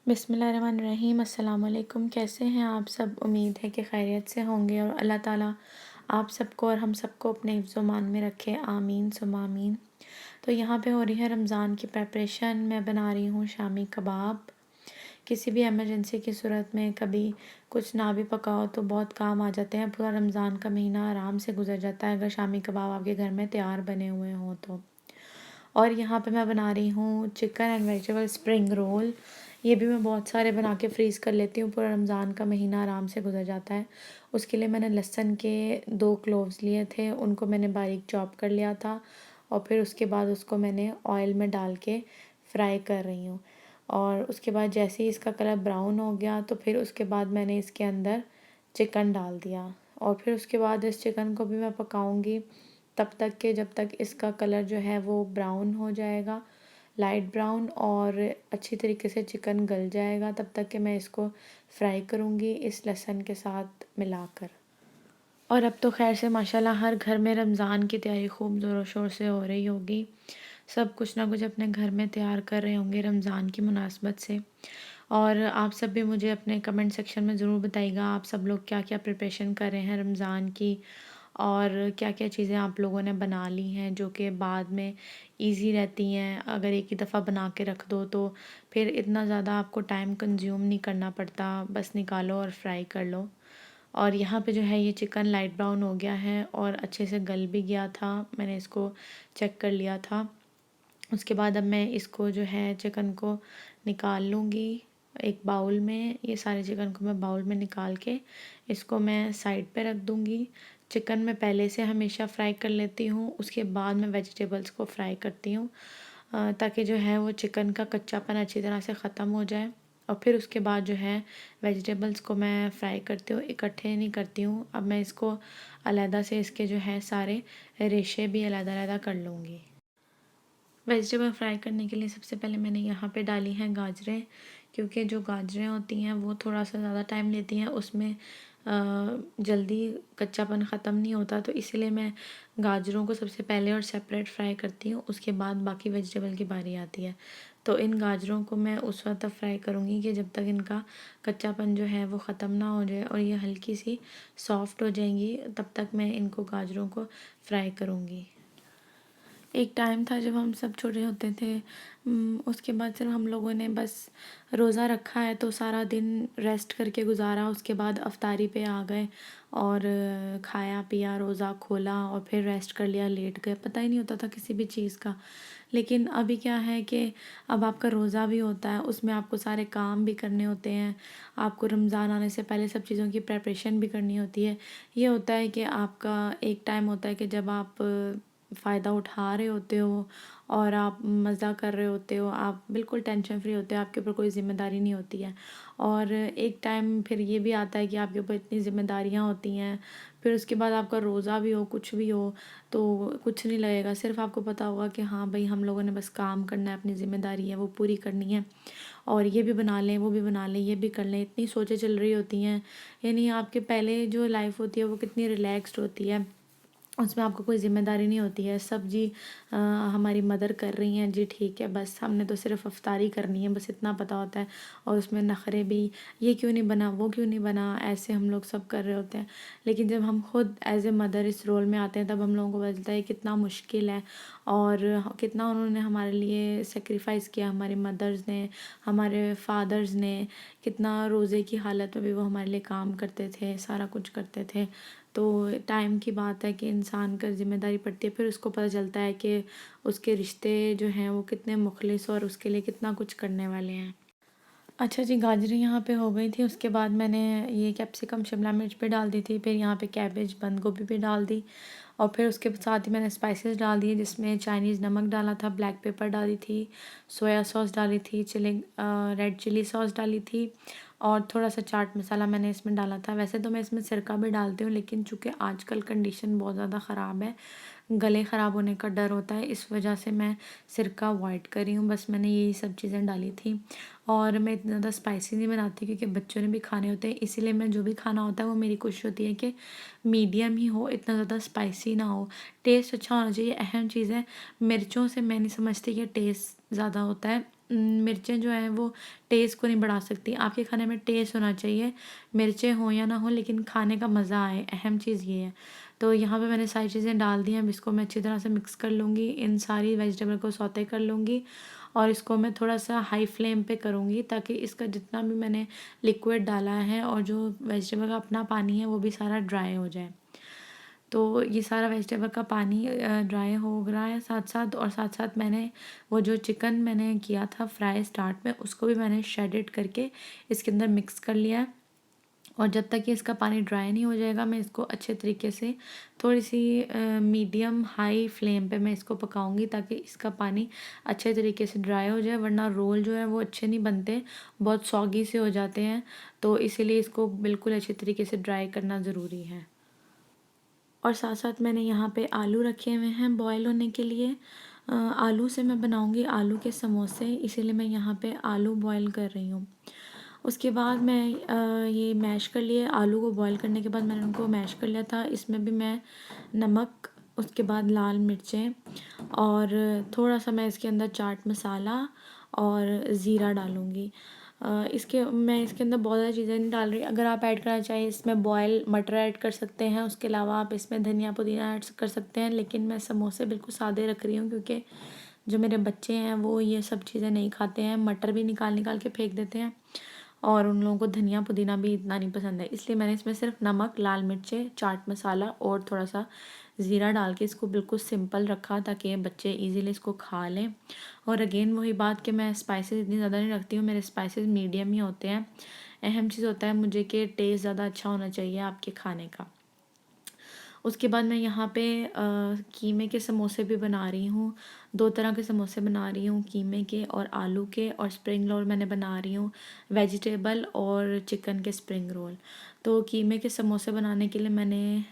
बिस्मिल्लाहिर्रहमानिर्रहीम। अस्सलाम वालेकुम। कैसे हैं आप सब? उम्मीद है कि खैरियत से होंगे और अल्लाह ताला आप सबको और हम सबको अपने हिफ्ज़ मान में रखे। आमीन सुम्मा आमीन। तो यहाँ पे हो रही है रमज़ान की प्रिपरेशन। मैं बना रही हूँ शामी कबाब। किसी भी इमरजेंसी की सूरत में कभी कुछ ना भी पकाओ तो बहुत काम आ जाते हैं। पूरा रमज़ान का महीना आराम से गुजर जाता है अगर शामी कबाब आपके घर में तैयार बने हुए हों तो। और यहाँ पे मैं बना रही हूँ chicken and vegetable spring roll. ये भी मैं बहुत सारे बना के फ्रीज़ कर लेती हूँ, पूरा रमज़ान का महीना आराम से गुजर जाता है। उसके लिए मैंने लहसुन के 2 क्लोव्स लिए थे, उनको मैंने बारीक चॉप कर लिया था और फिर उसके बाद उसको मैंने ऑयल में डाल के फ्राई कर रही हूँ। और उसके बाद जैसे ही इसका कलर ब्राउन हो गया तो फिर उसके बाद मैंने इसके अंदर चिकन डाल दिया और फिर उसके बाद इस चिकन को भी मैं पकाऊंगी तब तक के जब तक इसका कलर जो है वो ब्राउन हो जाएगा, लाइट ब्राउन, और अच्छी तरीके से चिकन गल जाएगा। तब तक के मैं इसको फ्राई करूँगी इस लहसुन के साथ मिलाकर। और अब तो खैर से माशाल्लाह हर घर में रमज़ान की तैयारी खूब ज़ोरों शोर से हो रही होगी। सब कुछ ना कुछ अपने घर में तैयार कर रहे होंगे रमज़ान की मुनासबत से। और आप सब भी मुझे अपने कमेंट सेक्शन में ज़रूर बताइएगा आप सब लोग क्या क्या प्रिपरेशन कर रहे हैं रमज़ान की, और क्या क्या चीज़ें आप लोगों ने बना ली हैं जो कि बाद में इजी रहती हैं। अगर एक ही दफ़ा बना के रख दो तो फिर इतना ज़्यादा आपको टाइम कंज्यूम नहीं करना पड़ता, बस निकालो और फ्राई कर लो। और यहाँ पे जो है ये चिकन लाइट ब्राउन हो गया है और अच्छे से गल भी गया था, मैंने इसको चेक कर लिया था। उसके बाद अब मैं इसको जो है चिकन को निकाल लूँगी एक बाउल में। ये सारे चिकन को मैं बाउल में निकाल के इसको मैं साइड पे रख दूँगी। चिकन मैं पहले से हमेशा फ्राई कर लेती हूँ, उसके बाद मैं वेजिटेबल्स को फ्राई करती हूँ ताकि जो है वो चिकन का कच्चापन अच्छी तरह से ख़त्म हो जाए। और फिर उसके बाद जो है वेजिटेबल्स को मैं फ्राई करती हूँ, इकट्ठे नहीं करती हूँ। अब मैं इसको अलहदा से इसके जो है सारे रेशे भी अलहदा कर लूँगी। वेजिटेबल फ्राई करने के लिए सबसे पहले मैंने यहाँ पे डाली हैं गाजरें, क्योंकि जो गाजरें होती हैं वो थोड़ा सा ज़्यादा टाइम लेती हैं, उसमें जल्दी कच्चापन ख़त्म नहीं होता, तो इसीलिए मैं गाजरों को सबसे पहले और सेपरेट फ्राई करती हूँ। उसके बाद बाकी वेजिटेबल की बारी आती है। तो इन गाजरों को मैं उस वक्त तक फ्राई करूँगी कि जब तक इनका कच्चापन जो है वो ख़त्म ना हो जाए और ये हल्की सी सॉफ्ट हो जाएंगी, तब तक मैं इनको गाजरों को फ्राई करूँगी। एक टाइम था जब हम सब छोटे होते थे, उसके बाद सिर्फ हम लोगों ने बस रोज़ा रखा है तो सारा दिन रेस्ट करके गुजारा, उसके बाद अफ्तारी पे आ गए और खाया पिया, रोज़ा खोला और फिर रेस्ट कर लिया, लेट गए, पता ही नहीं होता था किसी भी चीज़ का। लेकिन अभी क्या है कि अब आपका रोज़ा भी होता है, उसमें आपको सारे काम भी करने होते हैं, आपको रमज़ान आने से पहले सब चीज़ों की प्रिपरेशन भी करनी होती है। ये होता है कि आपका एक टाइम होता है कि जब आप फ़ायदा उठा रहे होते हो और आप मज़ा कर रहे होते हो, आप बिल्कुल टेंशन फ्री होते हो, आपके ऊपर कोई ज़िम्मेदारी नहीं होती है। और एक टाइम फिर ये भी आता है कि आपके ऊपर इतनी ज़िम्मेदारियाँ होती हैं, फिर उसके बाद आपका रोज़ा भी हो, कुछ भी हो, तो कुछ नहीं लगेगा, सिर्फ़ आपको पता होगा कि हाँ भाई हम लोगों ने बस काम करना है, अपनी ज़िम्मेदारी है वो पूरी करनी है, और ये भी बना लें, वो भी बना लें, ये भी कर लें, इतनी सोचें चल रही होती हैं। यानी आपके पहले जो लाइफ़ होती है वो कितनी रिलैक्स्ड होती है, उसमें आपको कोई ज़िम्मेदारी नहीं होती है। सब जी हमारी मदर कर रही हैं जी, ठीक है, बस हमने तो सिर्फ़ अफ्तारी करनी है, बस इतना पता होता है। और उसमें नखरे भी, ये क्यों नहीं बना, वो क्यों नहीं बना, ऐसे हम लोग सब कर रहे होते हैं। लेकिन जब हम खुद एज़ ए मदर इस रोल में आते हैं तब हम लोगों को पता चलता है कितना मुश्किल है और कितना उन्होंने हमारे लिए सेक्रीफाइस किया, हमारी मदर्स ने, हमारे फादर्स ने, कितना रोज़े की हालत में भी वो हमारे लिए काम करते थे, सारा कुछ करते थे। तो टाइम की बात है कि इंसान का ज़िम्मेदारी पड़ती है, फिर उसको पता चलता है कि उसके रिश्ते जो हैं वो कितने मुखलिस और उसके लिए कितना कुछ करने वाले हैं। अच्छा जी, गाजरें यहाँ पे हो गई थी, उसके बाद मैंने ये कैप्सिकम शिमला मिर्च पे डाल दी थी, फिर यहाँ पे कैबेज बंद गोभी पे डाल दी, और फिर उसके साथ ही मैंने स्पाइसेस डाल दिए, जिसमें चाइनीज़ नमक डाला था, ब्लैक पेपर डाली थी, सोया सॉस डाली थी, रेड चिली सॉस डाली थी, और थोड़ा सा चाट मसाला मैंने इसमें डाला था। वैसे तो मैं इसमें सिरका भी डालती हूँ, लेकिन चूँकि आजकल कंडीशन बहुत ज़्यादा ख़राब है, गले ख़राब होने का डर होता है, इस वजह से मैं सिरका अवॉइड कर रही हूँ। बस मैंने यही सब चीज़ें डाली थी, और मैं इतना ज़्यादा स्पाइसी नहीं बनाती क्योंकि बच्चों ने भी खाने होते हैं, इसीलिए मैं जो भी खाना होता है वो मेरी कोशिश होती है कि मीडियम ही हो, इतना ज़्यादा स्पाइसी ना हो, टेस्ट अच्छा होना चाहिए, अहम चीज़ है। मिर्चों से मैं नहीं समझती कि टेस्ट ज़्यादा होता है। मिर्चें जो हैं वो टेस्ट को नहीं बढ़ा सकती। आपके खाने में टेस्ट होना चाहिए, मिर्चें हों या ना हों, लेकिन खाने का मज़ा आए, अहम चीज़ ये है। तो यहाँ पे मैंने सारी चीज़ें डाल दी हैं। अब इसको मैं अच्छी तरह से मिक्स कर लूँगी, इन सारी वेजिटेबल को सौते कर लूँगी और इसको मैं थोड़ा-सा हाई फ्लेम पे करूँगी, ताकि इसका जितना भी मैंने लिक्विड डाला है और जो वेजिटेबल का अपना पानी है वो भी सारा ड्राई हो जाए। तो ये सारा वेजिटेबल का पानी ड्राई हो रहा है साथ-साथ, और साथ-साथ मैंने वो जो चिकन मैंने किया था फ्राई स्टार्ट में, उसको भी मैंने श्रेडेड करके इसके अंदर मिक्स कर लिया है। और जब तक कि इसका पानी ड्राई नहीं हो जाएगा, मैं इसको अच्छे तरीके से थोड़ी-सी मीडियम हाई फ्लेम पे मैं इसको पकाऊँगी, ताकि इसका पानी अच्छे तरीके से ड्राई हो जाए, वरना रोल जो है वो अच्छे नहीं बनते, बहुत सॉगी से हो जाते हैं। तो इसीलिए इसको बिल्कुल अच्छे तरीके से ड्राई करना ज़रूरी है। और साथ-साथ मैंने यहाँ पे आलू रखे हुए हैं बॉयल होने के लिए। आलू से मैं बनाऊँगी आलू के समोसे, इसीलिए मैं यहाँ पे आलू बॉयल कर रही हूँ। उसके बाद मैं ये मैश कर लिए आलू को, बॉयल करने के बाद मैंने उनको मैश कर लिया था। इसमें भी मैं नमक, उसके बाद लाल मिर्चें और थोड़ा-सा मैं इसके अंदर चाट मसाला और ज़ीरा डालूँगी। मैं इसके अंदर बहुत ज़्यादा चीज़ें नहीं डाल रही। अगर आप ऐड करना चाहें इसमें बॉयल मटर ऐड कर सकते हैं, उसके अलावा आप इसमें धनिया पुदीना ऐड कर सकते हैं, लेकिन मैं समोसे बिल्कुल सादे रख रही हूँ, क्योंकि जो मेरे बच्चे हैं वो ये सब चीज़ें नहीं खाते हैं, मटर भी निकाल के फेंक देते हैं और उन लोगों को धनिया पुदीना भी इतना नहीं पसंद है। इसलिए मैंने इसमें सिर्फ नमक, लाल मिर्चें, चाट मसाला और थोड़ा-सा ज़ीरा डाल के इसको बिल्कुल सिंपल रखा, ताकि ये बच्चे ईज़िली इसको खा लें। और अगेन वही बात कि मैं स्पाइसेस इतनी ज़्यादा नहीं रखती हूँ, मेरे स्पाइसेस मीडियम ही होते हैं। अहम चीज़ होता है मुझे कि टेस्ट ज़्यादा अच्छा होना चाहिए आपके खाने का। उसके बाद मैं यहाँ पे कीमे के समोसे भी बना रही हूँ। 2 तरह के समोसे बना रही हूँ, कीमे के और आलू के, और स्प्रिंग रोल मैंने बना रही हूँ, वेजिटेबल और चिकन के स्प्रिंग रोल। तो कीमे के समोसे बनाने के लिए मैंने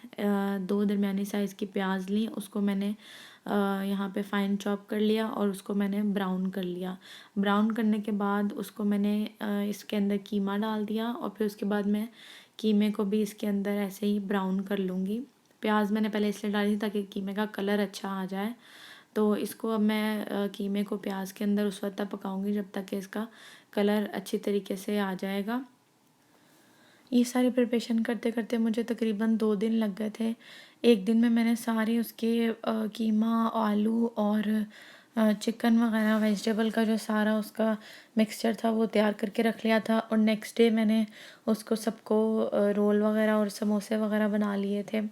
2 दरमियानी साइज़ की प्याज़ ली, उसको मैंने यहाँ पे फ़ाइन चॉप कर लिया और उसको मैंने ब्राउन कर लिया। ब्राउन करने के बाद उसको मैंने इसके अंदर कीमा डाल दिया, और फिर उसके बाद मैं कीमे को भी इसके अंदर ऐसे ही ब्राउन कर लूँगी। प्याज मैंने पहले इसलिए डाली थी ताकि कीमे का कलर अच्छा आ जाए। तो इसको अब मैं कीमे को प्याज के अंदर उस वक्त तक पकाऊंगी जब तक कि इसका कलर अच्छी तरीके से आ जाएगा। ये सारी प्रिपरेशन करते करते मुझे तकरीबन 2 दिन लग गए थे। एक दिन में मैंने सारी उसके कीमा, आलू और चिकन वगैरह वेजिटेबल का जो सारा उसका मिक्सचर था वो तैयार करके रख लिया था, और नेक्स्ट डे मैंने उसको सबको रोल वगैरह और समोसे वगैरह बना लिए थे।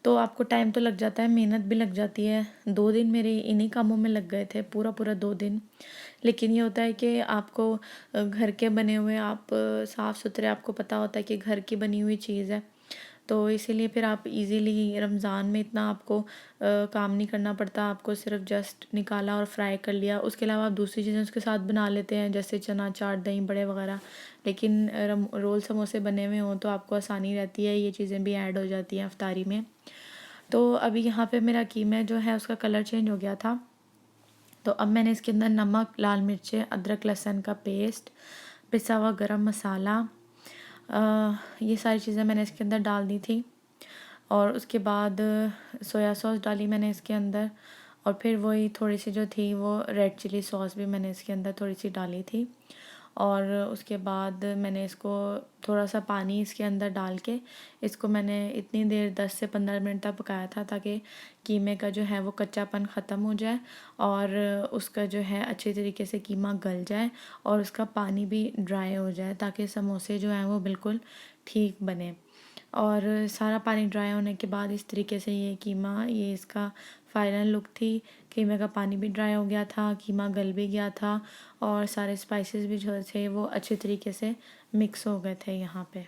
तो आपको टाइम तो लग जाता है, मेहनत भी लग जाती है। 2 दिन मेरे इन्हीं कामों में लग गए थे, पूरा 2 दिन। लेकिन ये होता है कि आपको घर के बने हुए आप साफ़ सुथरे, आपको पता होता है कि घर की बनी हुई चीज़ है, तो इसीलिए फिर आप इजीली रमज़ान में इतना आपको काम नहीं करना पड़ता। आपको सिर्फ जस्ट निकाला और फ्राई कर लिया, उसके अलावा आप दूसरी चीज़ें उसके साथ बना लेते हैं, जैसे चना चाट, दही बड़े वगैरह। लेकिन रोल समोसे बने हुए हों तो आपको आसानी रहती है, ये चीज़ें भी ऐड हो जाती हैं अफ्तारी में। तो अभी यहाँ पे मेरा कीमा जो है उसका कलर चेंज हो गया था। तो अब मैंने इसके अंदर नमक, लाल मिर्चें, अदरक लहसुन का पेस्ट, पिसा हुआ गरम मसाला, ये सारी चीज़ें मैंने इसके अंदर डाल दी थी। और उसके बाद सोया सॉस डाली मैंने इसके अंदर, और फिर वही थोड़ी सी जो थी वो रेड चिली सॉस भी मैंने इसके अंदर थोड़ी सी डाली थी। और उसके बाद मैंने इसको थोड़ा सा पानी इसके अंदर डाल के इसको मैंने इतनी देर 10 से 15 मिनट तक पकाया था, ताकि कीमे का जो है वो कच्चापन ख़त्म हो जाए और उसका जो है अच्छे तरीके से कीमा गल जाए और उसका पानी भी ड्राई हो जाए, ताकि समोसे जो हैं वो बिल्कुल ठीक बने। और सारा पानी ड्राई होने के बाद इस तरीके से ये कीमा, ये इसका फाइनल लुक थी। कीमे का पानी भी ड्राई हो गया था, कीमा गल भी गया था, और सारे स्पाइसेस भी जो थे वो अच्छे तरीके से मिक्स हो गए थे। यहाँ पे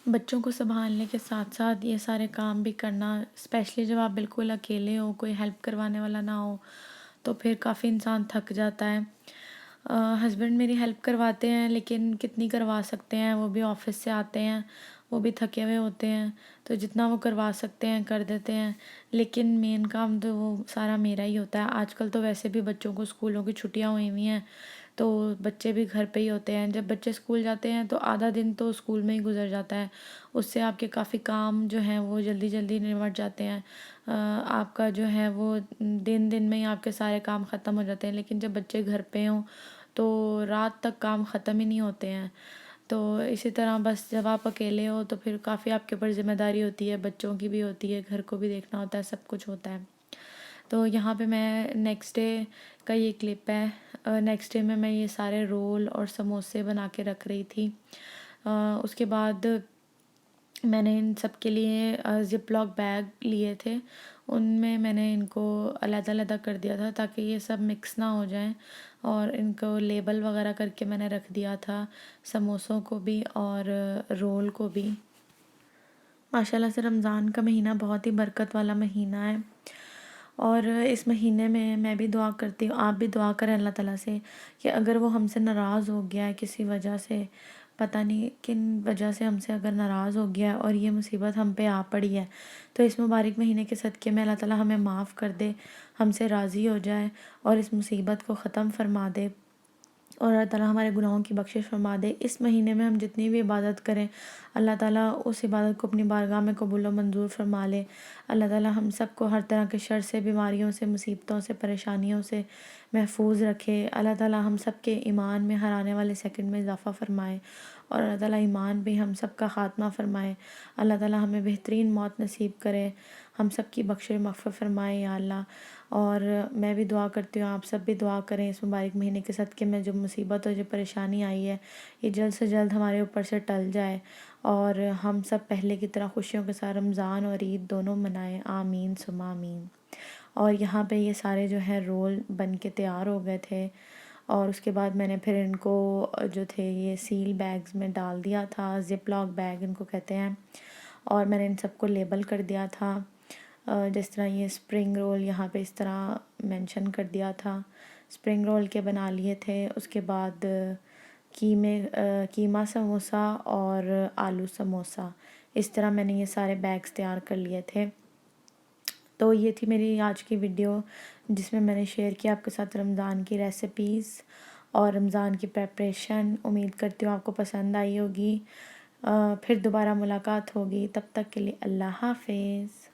बच्चों को संभालने के साथ साथ ये सारे काम भी करना, स्पेशली जब आप बिल्कुल अकेले हो, कोई हेल्प करवाने वाला ना हो, तो फिर काफ़ी इंसान थक जाता है। हस्बैंड मेरी हेल्प करवाते हैं, लेकिन कितनी करवा सकते हैं, वो भी ऑफिस से आते हैं, वो भी थके हुए होते हैं, तो जितना वो करवा सकते हैं कर देते हैं। लेकिन मेन काम तो वो सारा मेरा ही होता है। आजकल तो वैसे भी बच्चों को स्कूलों की छुट्टियां हुई हुई हैं, तो बच्चे भी घर पे ही होते हैं। जब बच्चे स्कूल जाते हैं तो आधा दिन तो स्कूल में ही गुजर जाता है, उससे आपके काफ़ी काम जो हैं वो जल्दी जल्दी निमट जाते हैं। आपका जो है वो दिन दिन में ही आपके सारे काम ख़त्म हो जाते हैं। लेकिन जब बच्चे घर पे हों तो रात तक काम ख़त्म ही नहीं होते हैं। तो इसी तरह बस जब आप अकेले हो तो फिर काफ़ी आपके ऊपर ज़िम्मेदारी होती है, बच्चों की भी होती है, घर को भी देखना होता है, सब कुछ होता है। तो यहाँ पे मैं नेक्स्ट डे का ये क्लिप है। नेक्स्ट डे में मैं ये सारे रोल और समोसे बना के रख रही थी। उसके बाद मैंने इन सब के लिए ज़िप-लॉक बैग लिए थे, उनमें मैंने इनको अलग-अलग कर दिया था ताकि ये सब मिक्स ना हो जाएं, और इनको लेबल वगैरह करके मैंने रख दिया था, समोसों को भी और रोल को भी। माशाल्लाह से रमज़ान का महीना बहुत ही बरकत वाला महीना है, और इस महीने में मैं भी दुआ करती हूँ, आप भी दुआ करें अल्लाह ताला से कि अगर वो हमसे नाराज़ हो गया है किसी वजह से, पता नहीं किन वजह से हमसे अगर नाराज़ हो गया है और ये मुसीबत हम पे आ पड़ी है, तो इस मुबारक महीने के सदक़े में अल्लाह ताला हमें माफ़ कर दे, हमसे राज़ी हो जाए और इस मुसीबत को ख़त्म फरमा दे, और अल्लाह ताला हमारे गुनाहों की बख्शिश फरमा दे। इस महीने में हम जितनी भी इबादत करें, अल्लाह ताला उस इबादत को अपनी बारगाह में कबूल व मंजूर फरमा ले। अल्लाह ताला हम सब को हर तरह के शर से, बीमारियों से, मुसीबतों से, परेशानियों से महफूज रखे। अल्लाह ताला हम सब के ईमान में हर आने वाले सेकंड में इजाफ़ा फरमाए, और अल्लाह ताला ईमान पे हम सब का ख़ात्मा फरमाए। अल्लाह ताला हमें बेहतरीन मौत नसीब करे, हम सब की बख्शिश मग़फ़िरत फरमाए या अल्लाह। और मैं भी दुआ करती हूँ, आप सब भी दुआ करें इस मुबारक महीने के सदक़े में जो मुसीबत और जो परेशानी आई है, ये जल्द से जल्द हमारे ऊपर से टल जाए, और हम सब पहले की तरह खुशियों के साथ रमज़ान और ईद दोनों मनाएं। आमीन सुम्मा आमीन। और यहाँ पे ये सारे जो है रोल बन के तैयार हो गए थे, और उसके बाद मैंने फिर इनको जो थे ये सील बैग्स में डाल दिया था, ज़िप-लॉक बैग इनको कहते हैं, और मैंने इन सबको लेबल कर दिया था। जिस तरह ये स्प्रिंग रोल यहाँ पे इस तरह मेंशन कर दिया था, स्प्रिंग रोल के बना लिए थे। उसके बाद कीमा समोसा और आलू समोसा, इस तरह मैंने ये सारे बैग्स तैयार कर लिए थे। तो ये थी मेरी आज की वीडियो, जिसमें मैंने शेयर किया आपके साथ रमज़ान की रेसिपीज़ और रमज़ान की प्रेपरेशन। उम्मीद करती हूँ आपको पसंद आई होगी। फिर दोबारा मुलाकात होगी, तब तक के लिए अल्लाह हाफ़िज़।